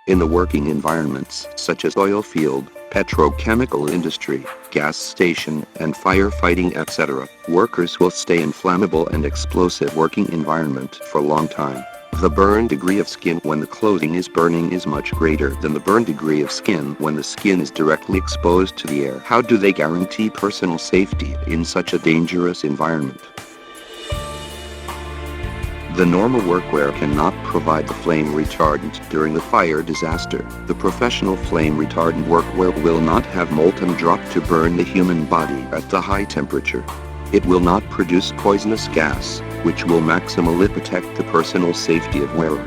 In the working environments such as oil field, petrochemical industry, gas station, and firefighting etc., workers will stay in flammable and explosive working environment for a long time. The burn degree of skin when the clothing is burning is much greater than the burn degree of skin when the skin is directly exposed to the air. How do they guarantee personal safety in such a dangerous environment? The normal workwear cannot provide the flame retardant during the fire disaster. The professional flame retardant workwear will not have molten drop to burn the human body at the high temperature. It will not produce poisonous gas, which will maximally protect the personal safety of wearer.